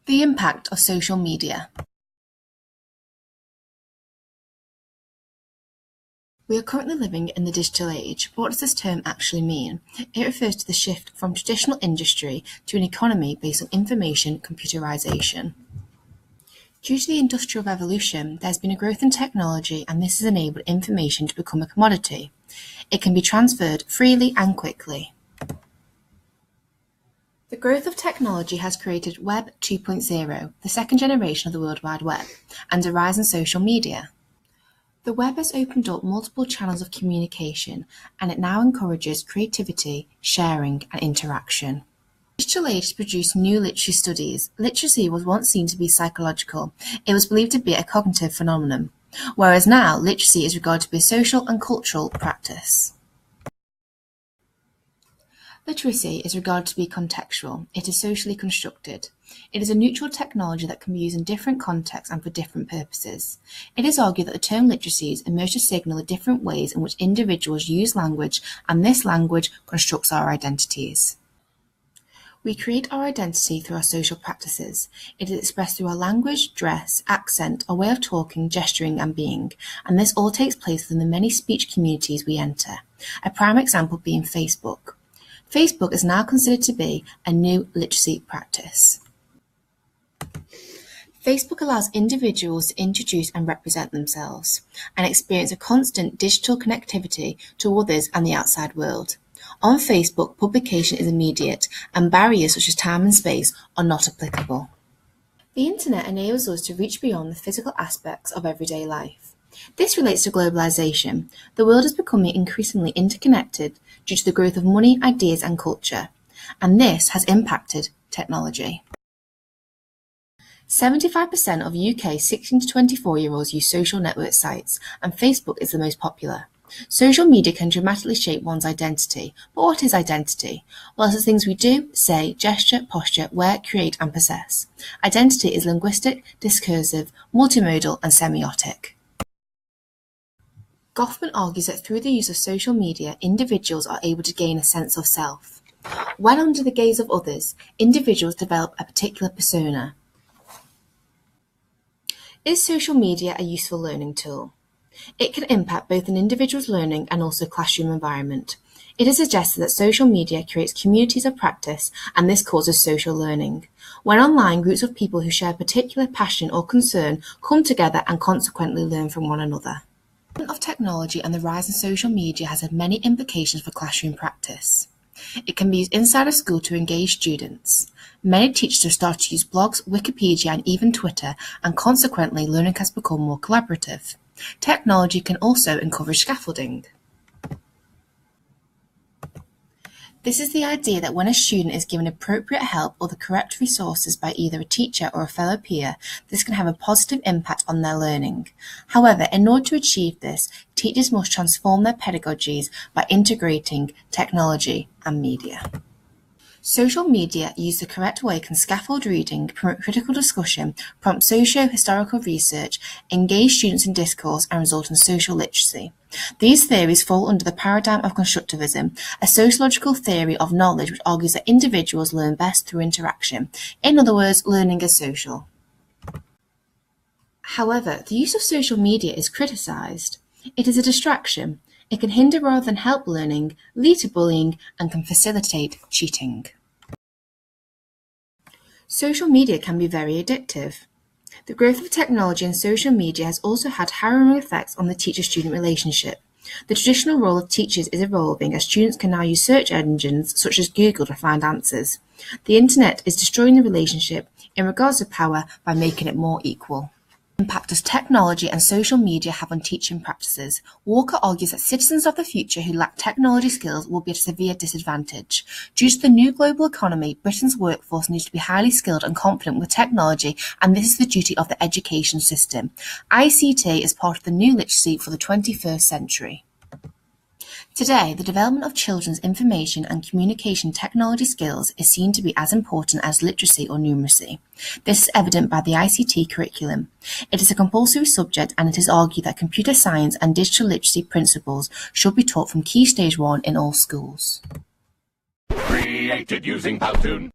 The impact of social media. We are currently living in the digital age, but what does this term actually mean? It refers to the shift from traditional industry to an economy based on information computerization. Due to the Industrial Revolution, there has been a growth in technology, and this has enabled information to become a commodity. It can be transferred freely and quickly. The growth of technology has created Web 2.0, the second generation of the World Wide Web, and a rise in social media. The web has opened up multiple channels of communication, and it now encourages creativity, sharing, and interaction. The digital age has produced new literacy studies. Literacy was once seen to be psychological. It was believed to be a cognitive phenomenon, whereas now literacy is regarded to be a social and cultural practice. Literacy is regarded to be contextual. It is socially constructed. It is a neutral technology that can be used in different contexts and for different purposes. It is argued that the term literacies emerge to signal the different ways in which individuals use language, and this language constructs our identities. We create our identity through our social practices. It is expressed through our language, dress, accent, our way of talking, gesturing, and being, and this all takes place within the many speech communities we enter. A prime example being Facebook. Facebook is now considered to be a new literacy practice. Facebook allows individuals to introduce and represent themselves and experience a constant digital connectivity to others and the outside world. On Facebook, publication is immediate, and barriers such as time and space are not applicable. The internet enables us to reach beyond the physical aspects of everyday life. This relates to globalization. The world is becoming increasingly interconnected due to the growth of money, ideas, and culture, and this has impacted technology. 75% of UK 16 to 24-year-olds use social network sites, and Facebook is the most popular. Social media can dramatically shape one's identity, but what is identity? Well, it's the things we do, say, gesture, posture, wear, create, and possess. Identity is linguistic, discursive, multimodal, and semiotic. Goffman argues that through the use of social media, individuals are able to gain a sense of self. When under the gaze of others, individuals develop a particular persona. Is social media a useful learning tool? It can impact both an individual's learning and also classroom environment. It is suggested that social media creates communities of practice, and this causes social learning. When online, groups of people who share a particular passion or concern come together and consequently learn from one another. The development of technology and the rise in social media has had many implications for classroom practice. It can be used inside of school to engage students. Many teachers have started to use blogs, Wikipedia, and even Twitter, and consequently learning has become more collaborative. Technology can also encourage scaffolding. This is the idea that when a student is given appropriate help or the correct resources by either a teacher or a fellow peer, this can have a positive impact on their learning. However, in order to achieve this, teachers must transform their pedagogies by integrating technology and media. Social media, used the correct way, can scaffold reading, promote critical discussion, prompt socio-historical research, engage students in discourse, and result in social literacy. These theories fall under the paradigm of constructivism, a sociological theory of knowledge which argues that individuals learn best through interaction. In other words, learning is social. However, the use of social media is criticized. It is a distraction. It can hinder rather than help learning, lead to bullying, and can facilitate cheating. Social media can be very addictive. The growth of technology and social media has also had harrowing effects on the teacher-student relationship. The traditional role of teachers is evolving as students can now use search engines such as Google to find answers. The internet is destroying the relationship in regards to power by making it more equal. The impact does technology and social media have on teaching practices? Walker argues that citizens of the future who lack technology skills will be at a severe disadvantage. Due to the new global economy, Britain's workforce needs to be highly skilled and confident with technology, and this is the duty of the education system. ICT is part of the new literacy for the 21st century. Today, the development of children's information and communication technology skills is seen to be as important as literacy or numeracy. This is evident by the ICT curriculum. It is a compulsory subject, and it is argued that computer science and digital literacy principles should be taught from Key Stage 1 in all schools. Created using Powtoon.